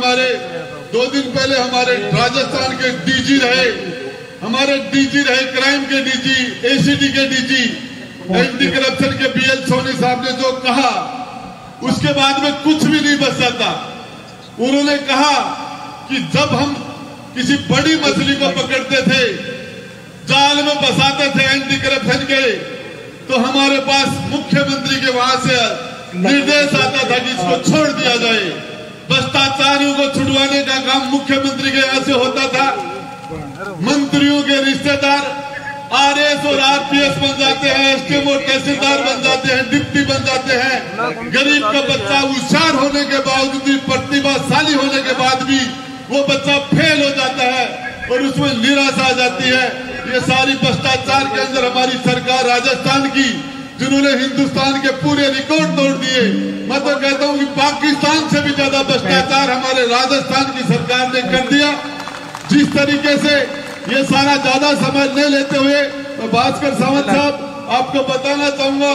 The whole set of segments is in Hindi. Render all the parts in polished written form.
हमारे 2 दिन पहले हमारे राजस्थान के डीजी रहे, हमारे डीजी रहे क्राइम के डीजी, एसीडी के डीजी, एंटी करप्शन के बीएल सोनी साहब ने जो कहा उसके बाद में कुछ भी नहीं बच जाता। उन्होंने कहा कि जब हम किसी बड़ी मछली को पकड़ते थे, जाल में फंसाते थे एंटी करप्शन के, तो हमारे पास मुख्यमंत्री के वहां से निर्देश आता था कि इसको छोड़ दिया जाए। भ्रष्टाचारियों को छुड़वाने का काम मुख्यमंत्री के यहाँ से होता था। मंत्रियों के रिश्तेदार आरएस और आरपीएस बन जाते हैं, एसडीएम और तहसीलदार बन जाते हैं, डिप्टी बन जाते हैं। गरीब का बच्चा होशियार होने के बावजूद भी, प्रतिभाशाली होने के बाद भी वो बच्चा फेल हो जाता है और उसमें निराशा आ जाती है। ये सारी भ्रष्टाचार के अंदर हमारी सरकार राजस्थान की, जिन्होंने हिंदुस्तान के पूरे रिकॉर्ड तोड़ दिए। मैं तो कहता हूं कि पाकिस्तान से भी ज्यादा भ्रष्टाचार हमारे राजस्थान की सरकार ने कर दिया। जिस तरीके से ये सारा ज्यादा समय नहीं लेते हुए मैं भास्कर सावंत साहब आपको बताना चाहूंगा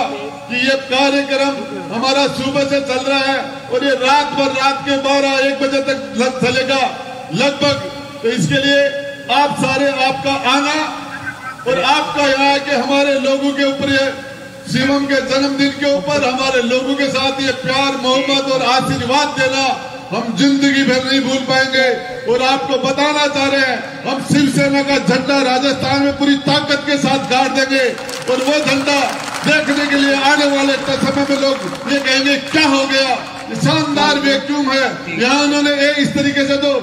कि ये कार्यक्रम हमारा सुबह से चल रहा है और ये रात भर, रात के 12-1 बजे तक चलेगा लगभग। तो इसके लिए आप सारे, आपका आना और आपका यहाँ के हमारे लोगों के ऊपर, ये शिवम के जन्मदिन के ऊपर हमारे लोगों के साथ ये प्यार, मोहब्बत और आशीर्वाद देना हम जिंदगी भर नहीं भूल पाएंगे। और आपको बताना चाह रहे हैं, हम शिवसेना का झंडा राजस्थान में पूरी ताकत के साथ गाड़ देंगे और वो झंडा देखने के लिए आने वाले समय में लोग ये कहेंगे क्या हो गया, शानदार वैक्यूम है। यहाँ उन्होंने इस तरीके से जो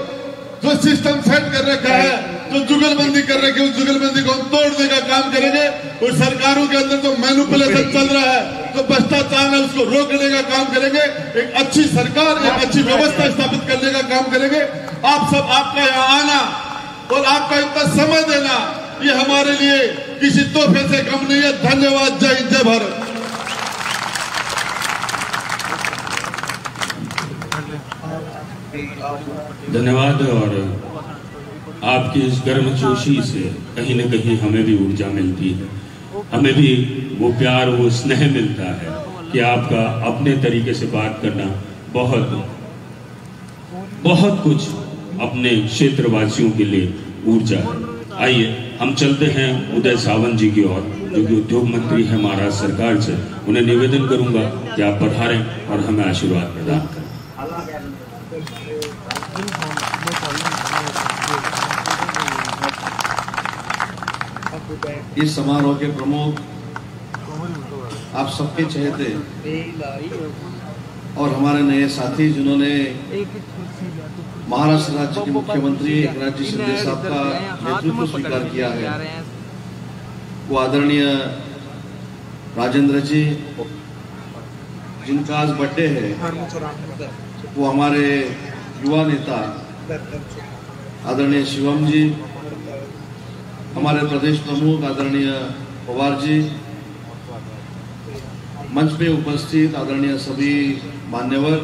सिस्टम सेट कर रखा है, जो जुगलबंदी कर रखी है, उस जुगलबंदी को हम तोड़ने का काम करेंगे। और सरकारों के अंदर जो मैनिपुलेशन चल रहा है, जो भ्रष्टाचार है, उसको रोकने का काम करेंगे। एक अच्छी सरकार, एक अच्छी व्यवस्था स्थापित करने का काम करेंगे। आप सब, आपका यहाँ आना और आपका इतना समय देना, ये हमारे लिए किसी तोहफे से कम नहीं है। धन्यवाद। जय हिंद, जय भारत। धन्यवाद। और आपकी इस गर्मजोशी से कहीं न कहीं हमें भी ऊर्जा मिलती है, हमें भी वो प्यार, वो स्नेह मिलता है कि आपका अपने तरीके से बात करना बहुत कुछ अपने क्षेत्रवासियों के लिए ऊर्जा है। आइए हम चलते हैं उदय सावंत जी की ओर, जो कि उद्योग मंत्री है महाराष्ट्र सरकार से। उन्हें निवेदन करूंगा कि आप पधारें और हमें आशीर्वाद प्रदान करें। इस समारोह के प्रमुख, आप सबके चहेते और हमारे नए साथी, जिन्होंने महाराष्ट्र राज्य के मुख्यमंत्री एकनाथ जी शिंदे साहब का नेतृत्व स्वीकार किया है, वो आदरणीय राजेंद्र जी, जिनका आज बर्थडे है, वो हमारे युवा नेता आदरणीय शिवम जी, हमारे प्रदेश प्रमुख आदरणीय पवार जी, मंच पे उपस्थित आदरणीय सभी मान्यवर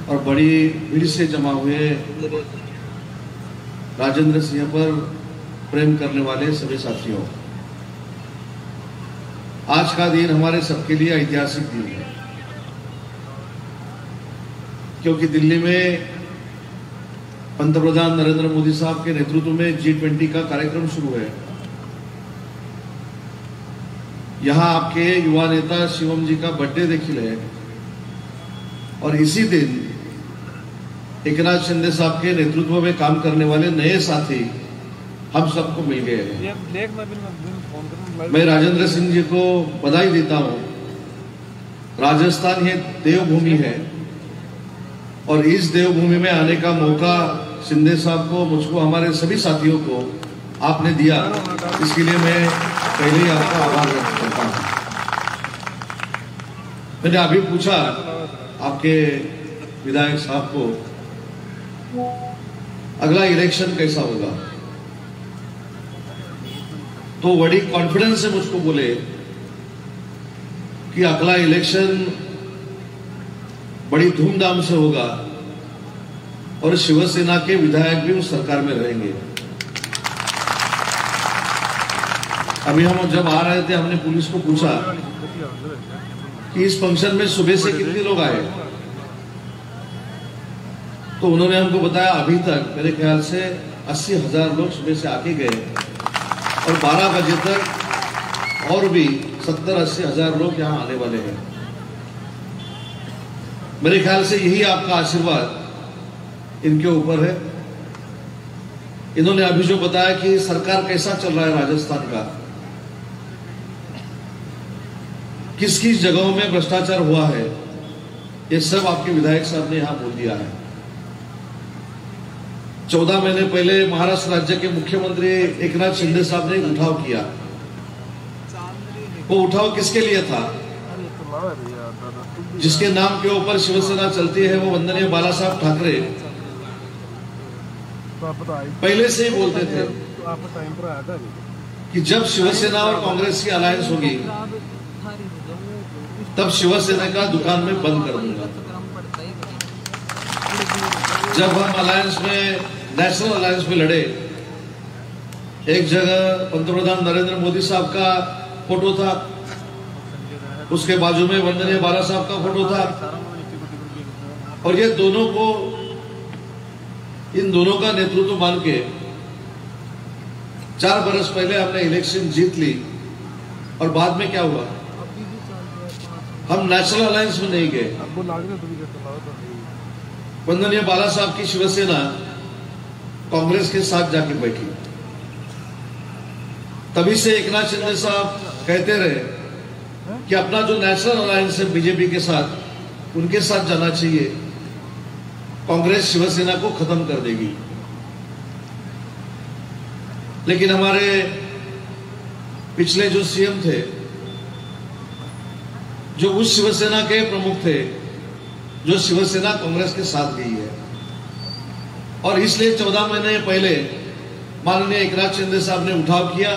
और बड़ी भीड़ से जमा हुए राजेंद्र सिंह पर प्रेम करने वाले सभी साथियों, आज का दिन हमारे सबके लिए ऐतिहासिक दिन है, क्योंकि दिल्ली में पंतप्रधान नरेंद्र मोदी साहब के नेतृत्व में G20 का कार्यक्रम शुरू है। यहां आपके युवा नेता शिवम जी का बर्थडे देखिल है और इसी दिन एकनाथ शिंदे साहब के नेतृत्व में काम करने वाले नए साथी हम सबको मिल गए हैं। मैं राजेंद्र सिंह जी को बधाई देता हूं। राजस्थान ये देवभूमि है और इस देवभूमि में आने का मौका शिंदे साहब को, मुझको, हमारे सभी साथियों को आपने दिया, इसके लिए मैं पहले ही आपका आभार व्यक्त करता हूं। मैंने अभी पूछा आपके विधायक साहब को, अगला इलेक्शन कैसा होगा, तो बड़ी कॉन्फिडेंस से मुझको बोले कि अगला इलेक्शन बड़ी धूमधाम से होगा और शिवसेना के विधायक भी उस सरकार में रहेंगे। अभी हम जब आ रहे थे, हमने पुलिस को पूछा कि इस फंक्शन में सुबह से कितने लोग आए, तो उन्होंने हमको बताया अभी तक मेरे ख्याल से 80,000 लोग सुबह से आके गए और 12 बजे तक और भी 70-80 हजार लोग यहाँ आने वाले हैं। मेरे ख्याल से यही आपका आशीर्वाद इनके ऊपर है। इन्होंने अभी जो बताया कि सरकार कैसा चल रहा है राजस्थान का, किस किस जगहों में भ्रष्टाचार हुआ है, ये सब आपके विधायक साहब ने यहां बोल दिया है। 14 महीने पहले महाराष्ट्र राज्य के मुख्यमंत्री एकनाथ शिंदे साहब ने उठाव किया। वो उठाव किसके लिए था? जिसके नाम के ऊपर शिवसेना चलती है, वो वंदनीय बाला साहब ठाकरे पहले से ही बोलते थे कि जब शिवसेना और कांग्रेस की अलायंस होगी तब शिवसेना का दुकान में बंद कर दूंगा। जब हम अलायंस में, नेशनल अलायंस में लड़े, एक जगह पंतप्रधान नरेंद्र मोदी साहब का फोटो था, उसके बाजू में वंदनीय बाला साहब का फोटो था, और ये दोनों को, इन दोनों का नेतृत्व मान के 4 बरस पहले हमने इलेक्शन जीत ली। और बाद में क्या हुआ? हम नेशनल अलायंस में नहीं गए। वंदनीय बाला साहब की शिवसेना कांग्रेस के साथ जाके बैठी। तभी से एकनाथ शिंदे साहब कहते रहे कि अपना जो नेशनल अलायंस है बीजेपी के साथ, उनके साथ जाना चाहिए, कांग्रेस शिवसेना को खत्म कर देगी। लेकिन हमारे पिछले जो सीएम थे, जो उस शिवसेना के प्रमुख थे, जो शिवसेना कांग्रेस के साथ गई है, और इसलिए 14 महीने पहले माननीय एकनाथ शिंदे साहब ने उठाव किया,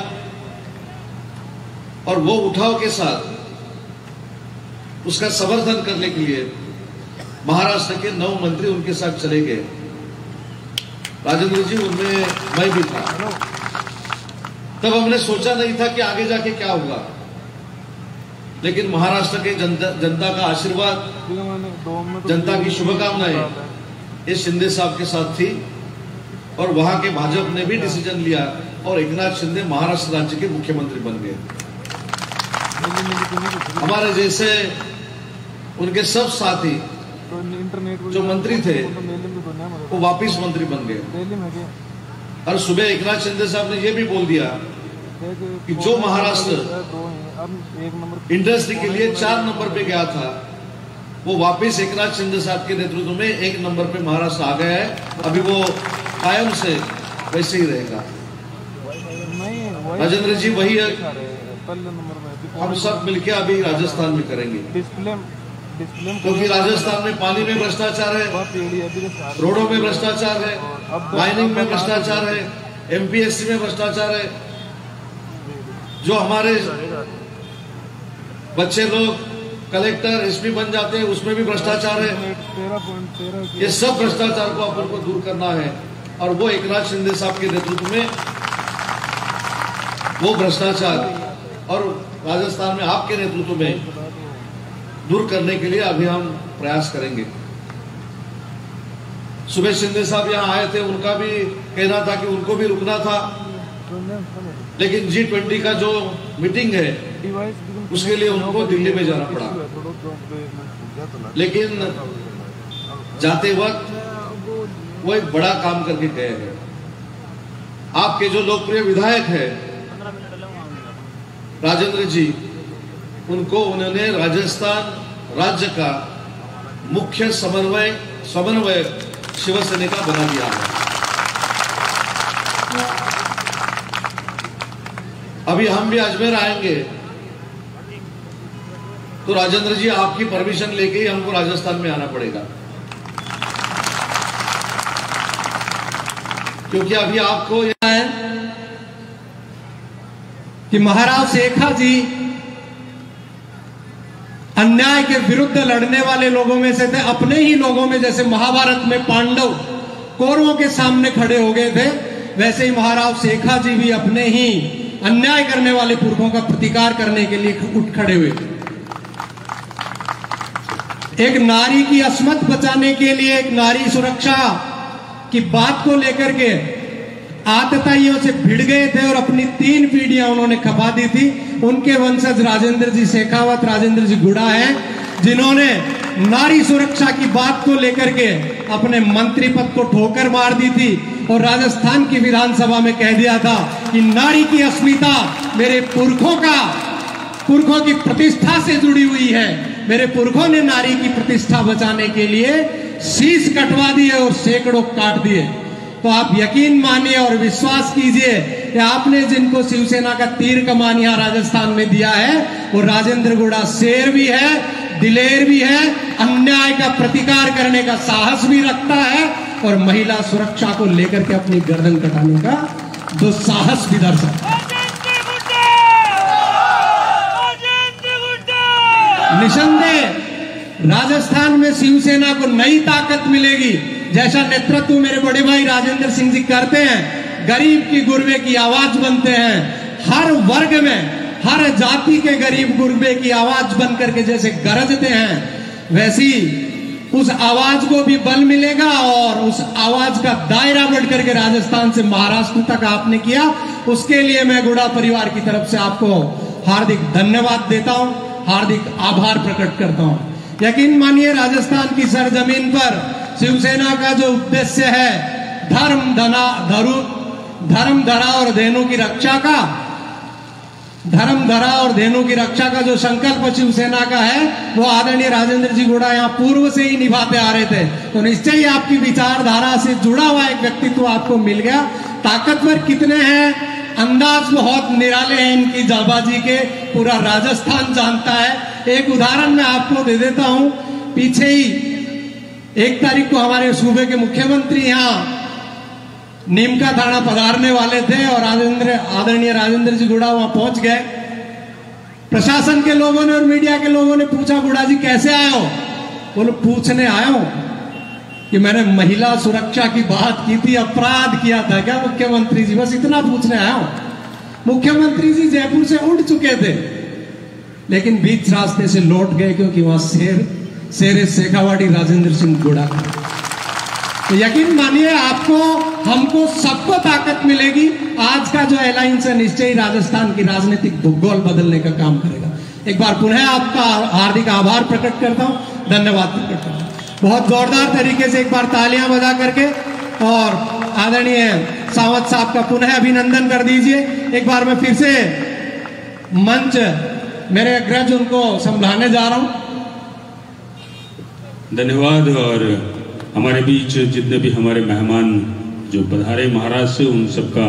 और वो उठाव के साथ उसका समर्थन करने के लिए महाराष्ट्र के 9 मंत्री उनके साथ चले गए। राजेंद्र जी, उनमें मैं भी था। तब हमने सोचा नहीं था कि आगे जाके क्या होगा, लेकिन महाराष्ट्र के जनता का आशीर्वाद, जनता की शुभकामनाएं इस शिंदे साहब के साथ थी, और वहां के भाजपा ने भी डिसीजन लिया और एकनाथ शिंदे महाराष्ट्र राज्य के मुख्यमंत्री बन गए। हमारे जैसे उनके सब साथी जो मंत्री थे वो वापिस मंत्री बन गए। और सुबह एकनाथ शिंदे साहब ने यह भी बोल दिया कि जो महाराष्ट्र इंडस्ट्री के लिए 4 नंबर पे गया था, वो वापिस एकनाथ शिंदे साहब के नेतृत्व में 1 नंबर पे महाराष्ट्र आ गया है। अभी वो कायम से वैसे ही रहेगा। राजेंद्र जी, वही हम सब मिलकर अभी राजस्थान में करेंगे, क्योंकि राजस्थान में पानी में भ्रष्टाचार है, रोडों में भ्रष्टाचार है, माइनिंग में भ्रष्टाचार है, एमपीएससी में भ्रष्टाचार है। जो हमारे बच्चे लोग कलेक्टर, एसपी बन जाते हैं, उसमें भी भ्रष्टाचार है। ये सब भ्रष्टाचार को अपन को दूर करना है, और वो एकनाथ शिंदे साहब के नेतृत्व में वो भ्रष्टाचार और राजस्थान में आपके नेतृत्व में दूर करने के लिए अभी हम प्रयास करेंगे। सुबह शिंदे साहब यहाँ आए थे, उनका भी कहना था कि उनको भी रुकना था, लेकिन G20 का जो मीटिंग है उसके लिए उनको दिल्ली में जाना पड़ा। लेकिन जाते वक्त वो एक बड़ा काम करके गए हैं। आपके जो लोकप्रिय विधायक है राजेंद्र जी, उनको उन्होंने राजस्थान राज्य का मुख्य समन्वयक शिवसेना का बना दिया है। अभी हम भी अजमेर आएंगे, तो राजेंद्र जी आपकी परमिशन लेके ही हमको राजस्थान में आना पड़ेगा, क्योंकि अभी आपको यह है कि महाराज शेखा जी अन्याय के विरुद्ध लड़ने वाले लोगों में से थे। अपने ही लोगों में, जैसे महाभारत में पांडव कौरवों के सामने खड़े हो गए थे, वैसे ही महाराज शेखा जी भी अपने ही अन्याय करने वाले पुरखों का प्रतिकार करने के लिए उठ खड़े हुए थे। एक नारी की अस्मत बचाने के लिए, एक नारी सुरक्षा की बात को लेकर के आतताइयों से भिड़ गए थे और अपनी 3 पीढ़ियां उन्होंने खपा दी थी। उनके वंशज राजेंद्र जी शेखावत, राजेंद्र जी गुड़ा हैं, जिन्होंने नारी सुरक्षा की बात को लेकर के अपने मंत्री पद को ठोकर मार दी थी और राजस्थान की विधानसभा में कह दिया था कि नारी की अस्मिता मेरे पुरखों की प्रतिष्ठा से जुड़ी हुई है। मेरे पुरखों ने नारी की प्रतिष्ठा बचाने के लिए शीश कटवा दिए और सैकड़ों काट दिए। तो आप यकीन मानिए और विश्वास कीजिए कि आपने जिनको शिवसेना का तीर कमान यहां राजस्थान में दिया है, वो राजेंद्र गुड़ा शेर भी है, दिलेर भी है, अन्याय का प्रतिकार करने का साहस भी रखता है और महिला सुरक्षा को लेकर के अपनी गर्दन कटाने का दुस्साहस भी दर्शाता है। निसंदेह राजस्थान में शिवसेना को नई ताकत मिलेगी। जैसा नेतृत्व मेरे बड़े भाई राजेंद्र सिंह जी करते हैं, गरीब की गुरबे की आवाज बनते हैं, हर वर्ग में हर जाति के गरीब गुरबे की आवाज बन करके जैसे गरजते हैं, वैसी उस आवाज को भी बल मिलेगा और उस आवाज का दायरा बढ़ करके राजस्थान से महाराष्ट्र तक आपने किया। उसके लिए मैं गुड़ा परिवार की तरफ से आपको हार्दिक धन्यवाद देता हूं, हार्दिक आभार प्रकट करता हूं। यकीन मानिए राजस्थान की सरजमीन पर शिवसेना का जो उद्देश्य है धर्म धरा और धेनु की रक्षा का, धर्म धरा और धेनु की रक्षा का जो संकल्प शिवसेना का है, वो आदरणीय राजेंद्र जी गुड़ा यहाँ पूर्व से ही निभाते आ रहे थे। तो निश्चय ही आपकी विचारधारा से जुड़ा हुआ एक व्यक्तित्व आपको मिल गया। ताकतवर कितने हैं, अंदाज बहुत निराले हैं इनकी जाबाजी के, पूरा राजस्थान जानता है। एक उदाहरण मैं आपको दे देता हूं। पीछे ही 1 तारीख को हमारे सूबे के मुख्यमंत्री यहाँ नीमका थाना पधारने वाले थे और आदरणीय राजेंद्र जी गुड़ा वहां पहुंच गए। प्रशासन के लोगों ने और मीडिया के लोगों ने पूछा, गुड़ा जी कैसे आए हो? बोले पूछने आया हूं कि मैंने महिला सुरक्षा की बात की थी, अपराध किया था क्या मुख्यमंत्री जी? बस इतना पूछने आया हूं। मुख्यमंत्री जी जयपुर से उड़ चुके थे, लेकिन बीच रास्ते से लौट गए क्योंकि वहां शेर शेखावाटी राजेंद्र सिंह गुड़ा। तो यकीन मानिए आपको, हमको, सबको ताकत मिलेगी। आज का जो अलायंस है निश्चय ही राजस्थान की राजनीतिक भूगोल बदलने का काम करेगा। एक बार पुनः आपका हार्दिक आभार प्रकट करता हूं, धन्यवाद प्रकट करता हूं। बहुत जोरदार तरीके से एक बार तालियां बजा करके और आदरणीय सावंत साहब का पुनः अभिनंदन कर दीजिए। एक बार मैं फिर से मंच मेरे अग्रज उनको संभालने जा रहा हूं। धन्यवाद। और हमारे बीच जितने भी हमारे मेहमान जो पधारे महाराज से, उन सबका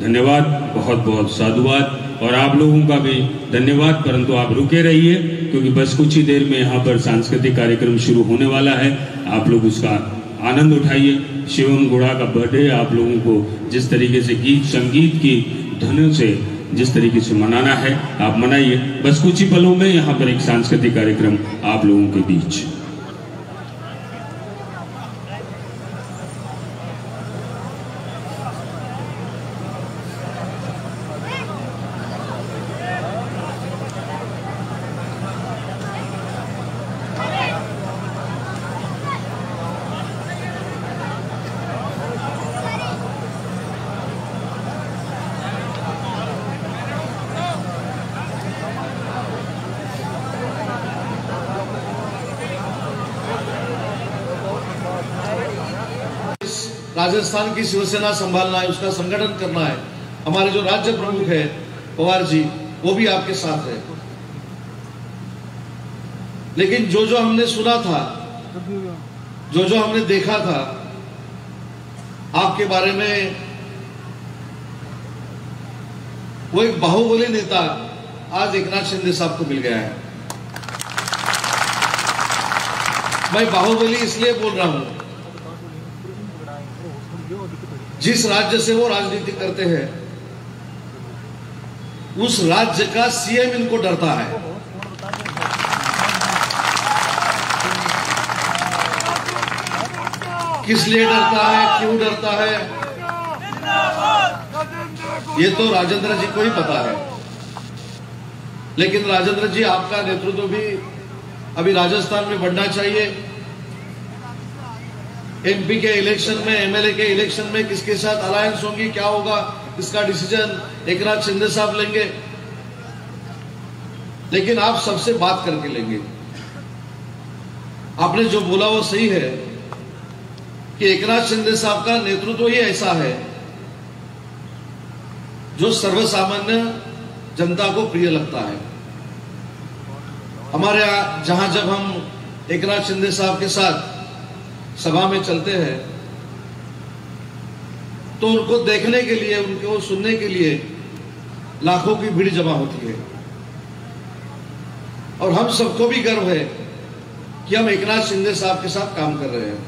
धन्यवाद, बहुत बहुत साधुवाद। और आप लोगों का भी धन्यवाद। परंतु आप रुके रहिए क्योंकि बस कुछ ही देर में यहाँ पर सांस्कृतिक कार्यक्रम शुरू होने वाला है। आप लोग उसका आनंद उठाइए। शिवम गुड़ा का बर्थडे आप लोगों को जिस तरीके से गीत संगीत की धुनों से जिस तरीके से मनाना है, आप मनाइए। बस कुछ ही पलों में यहाँ पर एक सांस्कृतिक कार्यक्रम आप लोगों के बीच। राजस्थान की शिवसेना संभालना है, उसका संगठन करना है। हमारे जो राज्य प्रमुख है पवार जी, वो भी आपके साथ है। लेकिन जो जो हमने सुना था, जो जो हमने देखा था आपके बारे में, वो एक बाहुबली नेता आज एकनाथ शिंदे साहब को मिल गया है। मैं बाहुबली इसलिए बोल रहा हूं, जिस राज्य से वो राजनीति करते हैं उस राज्य का सीएम इनको डरता है। किस लिए डरता है, क्यों डरता है, ये तो राजेंद्र जी को ही पता है। लेकिन राजेंद्र जी, आपका नेतृत्व भी अभी राजस्थान में बढ़ना चाहिए। एमपी के इलेक्शन में, एमएलए के इलेक्शन में किसके साथ अलायंस होगी, क्या होगा, इसका डिसीजन एकनाथ शिंदे साहब लेंगे। लेकिन आप सबसे बात करके लेंगे। आपने जो बोला वो सही है कि एकनाथ शिंदे साहब का नेतृत्व ही ऐसा है जो सर्वसामान्य जनता को प्रिय लगता है। हमारे जहां जब हम एकनाथ शिंदे साहब के साथ सभा में चलते हैं तो उनको देखने के लिए, उनको सुनने के लिए लाखों की भीड़ जमा होती है। और हम सबको भी गर्व है कि हम एकनाथ शिंदे साहब के साथ काम कर रहे हैं,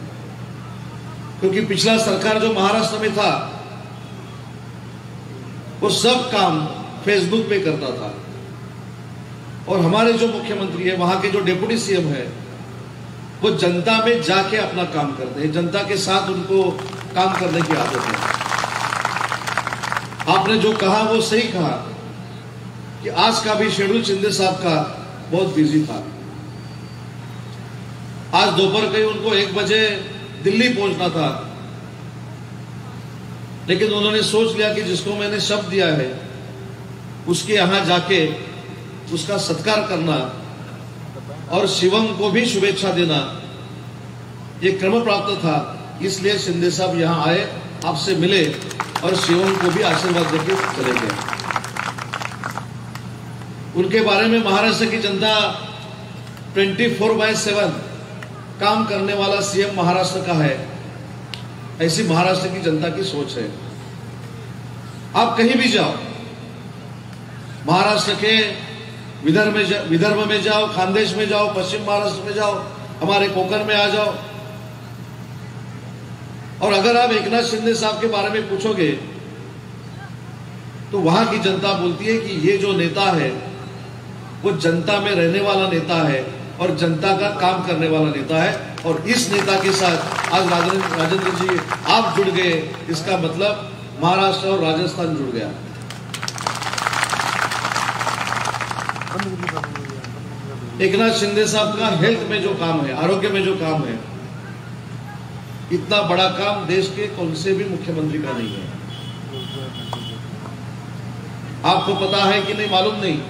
क्योंकि पिछला सरकार जो महाराष्ट्र में था वो सब काम फेसबुक पे करता था, और हमारे जो मुख्यमंत्री है, वहां के जो डिप्टी सीएम है, वो जनता में जाके अपना काम करते हैं। जनता के साथ उनको काम करने की आदत है। आपने जो कहा वो सही कहा कि आज का भी शेड्यूल शिंदे साहब का बहुत बिजी था। आज दोपहर कहीं उनको 1 बजे दिल्ली पहुंचना था, लेकिन उन्होंने सोच लिया कि जिसको मैंने शब्द दिया है उसके यहां जाके उसका सत्कार करना और शिवम को भी शुभेच्छा देना, ये क्रम प्राप्त था। इसलिए शिंदे साहब यहां आए, आपसे मिले और शिवम को भी आशीर्वाद देकर चले गए। उनके बारे में महाराष्ट्र की जनता 24/7 काम करने वाला सीएम महाराष्ट्र का है, ऐसी महाराष्ट्र की जनता की सोच है। आप कहीं भी जाओ, महाराष्ट्र के विदर्भ में जाओ, खानदेश में जाओ, पश्चिम महाराष्ट्र में जाओ, हमारे कोकण में आ जाओ, और अगर आप एकनाथ शिंदे साहब के बारे में पूछोगे तो वहां की जनता बोलती है कि ये जो नेता है वो जनता में रहने वाला नेता है और जनता का काम करने वाला नेता है। और इस नेता के साथ आज राजेंद्र जी आप जुड़ गए, इसका मतलब महाराष्ट्र और राजस्थान जुड़ गया। एकनाथ शिंदे साहब का हेल्थ में जो काम है, आरोग्य में जो काम है, इतना बड़ा काम देश के कौन से भी मुख्यमंत्री का नहीं है। आपको पता है कि नहीं मालूम नहीं,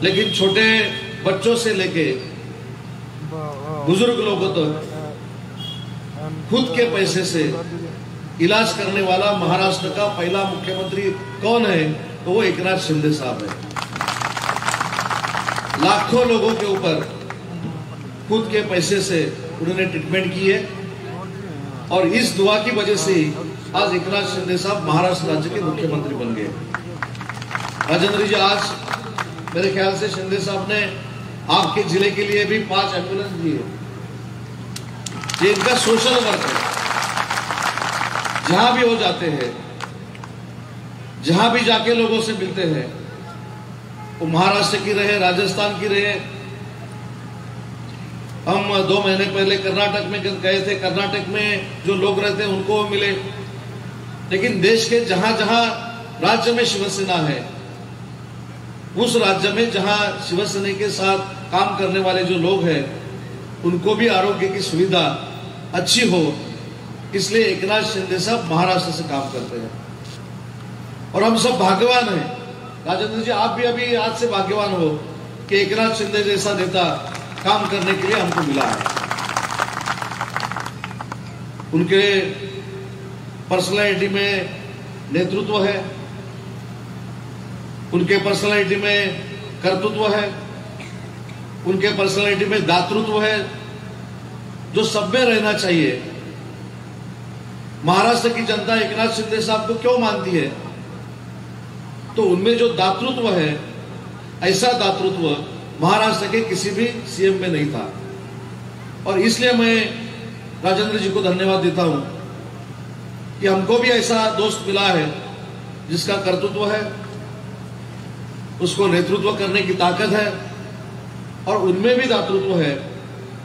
लेकिन छोटे बच्चों से लेके बुजुर्ग लोगों तक खुद के पैसे से इलाज करने वाला महाराष्ट्र का पहला मुख्यमंत्री कौन है, तो वो एकनाथ शिंदे साहब है। लाखों लोगों के ऊपर खुद के पैसे से उन्होंने ट्रीटमेंट की है, और इस दुआ की वजह से आज एकनाथ शिंदे साहब महाराष्ट्र राज्य के मुख्यमंत्री बन गए। राजेंद्र जी, आज मेरे ख्याल से शिंदे साहब ने आपके जिले के लिए भी 5 एम्बुलेंस दी है। ये इनका सोशल वर्क है। जहां भी हो जाते हैं, जहां भी जाके लोगों से मिलते हैं, वो महाराष्ट्र की रहे, राजस्थान की रहे। हम 2 महीने पहले कर्नाटक में गए थे। कर्नाटक में जो लोग रहते हैं उनको मिले, लेकिन देश के जहां जहां राज्य में शिवसेना है, उस राज्य में जहां शिवसेना के साथ काम करने वाले जो लोग हैं, उनको भी आरोग्य की सुविधा अच्छी हो, इसलिए एकनाथ शिंदे साहब महाराष्ट्र से काम करते हैं। और हम सब भाग्यवान हैं। राजेंद्र जी, आप भी अभी आज से भाग्यवान हो कि एकनाथ शिंदे जैसा नेता काम करने के लिए हमको मिला है। उनके पर्सनालिटी में नेतृत्व है, उनके पर्सनालिटी में कर्तृत्व है, उनके पर्सनालिटी में दातृत्व है, जो सब में रहना चाहिए। महाराष्ट्र की जनता एकनाथ शिंदे साहब को क्यों मानती है, तो उनमें जो दातृत्व है, ऐसा दातृत्व महाराष्ट्र के किसी भी सीएम में नहीं था। और इसलिए मैं राजेंद्र जी को धन्यवाद देता हूं कि हमको भी ऐसा दोस्त मिला है जिसका कर्तृत्व है, उसको नेतृत्व करने की ताकत है, और उनमें भी दातृत्व है।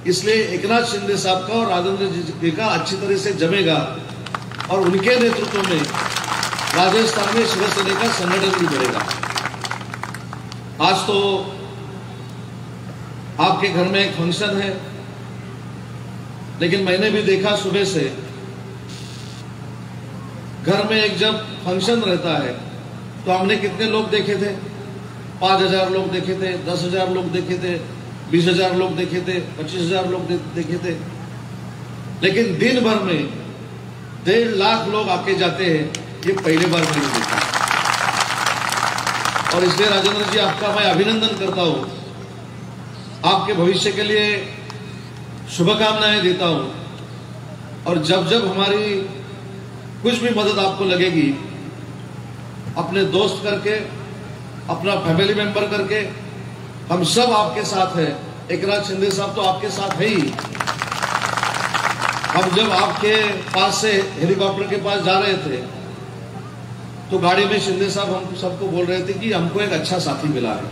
इसलिए एकनाथ शिंदे साहब का और राजेंद्र जी का अच्छी तरह से जमेगा, और उनके नेतृत्व में राजस्थान में शिवसेना का संगठन भी बढ़ेगा। आज तो आपके घर में एक फंक्शन है, लेकिन मैंने भी देखा सुबह से घर में एक जब फंक्शन रहता है तो हमने कितने लोग देखे थे? 5,000 लोग देखे थे, 10,000 लोग देखे थे, 20,000 लोग देखे थे, 25,000 लोग देखे थे। लेकिन दिन भर में 1.5 लाख लोग आके जाते हैं, ये पहली बार मैंने देखा। और इसलिए राजेंद्र जी आपका मैं अभिनंदन करता हूं, आपके भविष्य के लिए शुभकामनाएं देता हूं। और जब जब हमारी कुछ भी मदद आपको लगेगी, अपने दोस्त करके, अपना फैमिली मेंबर करके, हम सब आपके साथ हैं। एकनाथ शिंदे साहब तो आपके साथ है ही। हम जब आपके पास से हेलीकॉप्टर के पास जा रहे थे तो गाड़ी में शिंदे साहब हम सबको बोल रहे थे कि हमको एक अच्छा साथी मिला है,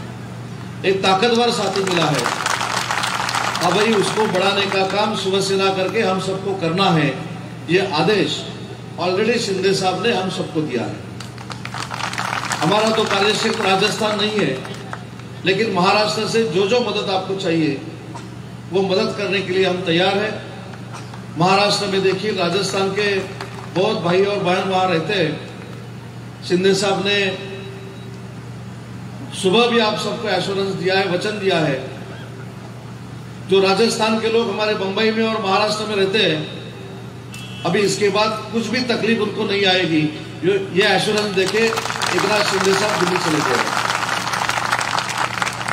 एक ताकतवर साथी मिला है। अब भाई उसको बढ़ाने का काम शिवसेना करके हम सबको करना है। ये आदेश ऑलरेडी शिंदे साहब ने हम सबको दिया है। हमारा तो कार्यक्षेत्र राजस्थान नहीं है, लेकिन महाराष्ट्र से जो जो मदद आपको चाहिए वो मदद करने के लिए हम तैयार हैं। महाराष्ट्र में देखिए, राजस्थान के बहुत भाई और बहन वहां रहते हैं। शिंदे साहब ने सुबह भी आप सबको एश्योरेंस दिया है, वचन दिया है। जो राजस्थान के लोग हमारे बंबई में और महाराष्ट्र में रहते हैं, अभी इसके बाद कुछ भी तकलीफ उनको नहीं आएगी। ये एश्योरेंस देके एकनाथ शिंदे साहब दिल्ली चले गए।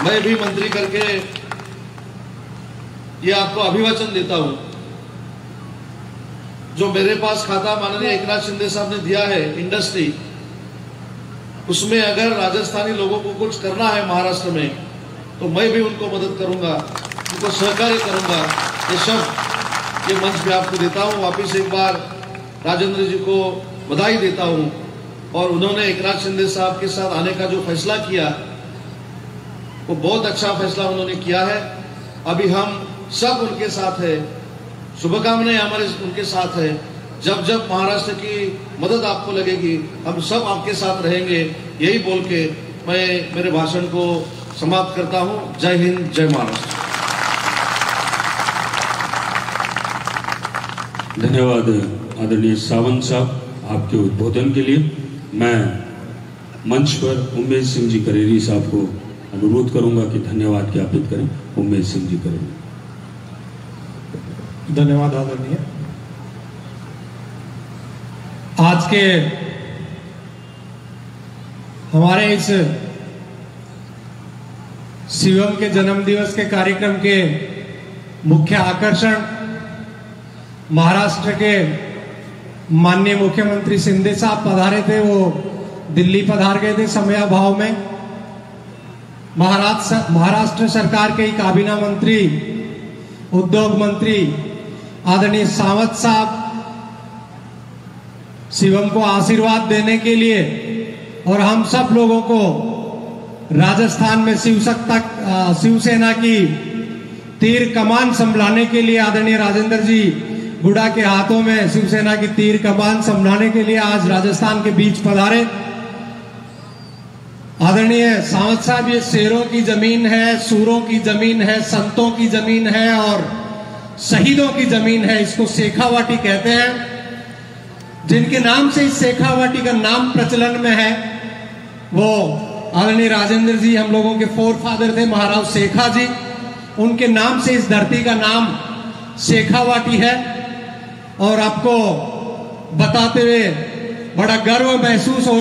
मैं भी मंत्री करके ये आपको अभिवचन देता हूं। जो मेरे पास खाता माननीय एकनाथ शिंदे साहब ने दिया है इंडस्ट्री, उसमें अगर राजस्थानी लोगों को कुछ करना है महाराष्ट्र में, तो मैं भी उनको मदद करूंगा, उनको सहकार्य करूंगा। ये सब ये मंच पे आपको देता हूं। वापिस एक बार राजेंद्र जी को बधाई देता हूं। और उन्होंने एकनाथ शिंदे साहब के साथ आने का जो फैसला किया, वो बहुत अच्छा फैसला उन्होंने किया है। अभी हम सब उनके साथ है, शुभकामनाएं हमारे उनके साथ है। जब जब महाराष्ट्र की मदद आपको लगेगी, हम सब आपके साथ रहेंगे। यही बोल के मैं मेरे भाषण को समाप्त करता हूं। जय हिंद, जय महाराष्ट्र। धन्यवाद आदरणीय सावंत साहब, आपके उद्बोधन के लिए। मैं मंच पर उमेश सिंह जी करेरी साहब को अनुरोध करूंगा कि धन्यवाद ज्ञापित करें। उमेश सिंह जी करेरी। धन्यवाद आदरणीय। आज के हमारे इस शिवम के जन्म दिवस के कार्यक्रम के मुख्य आकर्षण महाराष्ट्र के माननीय मुख्यमंत्री शिंदे साहब पधारे थे। वो दिल्ली पधार गए थे समयाभाव में। महाराष्ट्र सरकार के काबीना मंत्री, उद्योग मंत्री आदरणीय सावंत साहब शिवम को आशीर्वाद देने के लिए और हम सब लोगों को राजस्थान में शिवसेना की तीर कमान संभालने के लिए आदरणीय राजेंद्र जी गुड़ा के हाथों में शिवसेना की तीर कमान संभालने के लिए आज राजस्थान के बीच पधारे। आदरणीय सावंत साहब, ये शेरों की जमीन है, सूरों की जमीन है, संतों की जमीन है और शहीदों की जमीन है। इसको शेखावाटी कहते हैं। जिनके नाम से इस शेखावाटी का नाम प्रचलन में है, वो आदरणीय राजेंद्र जी हम लोगों के फोरफादर थे, महाराज शेखा जी। उनके नाम से इस धरती का नाम शेखावाटी है। और आपको बताते हुए बड़ा गर्व महसूस हो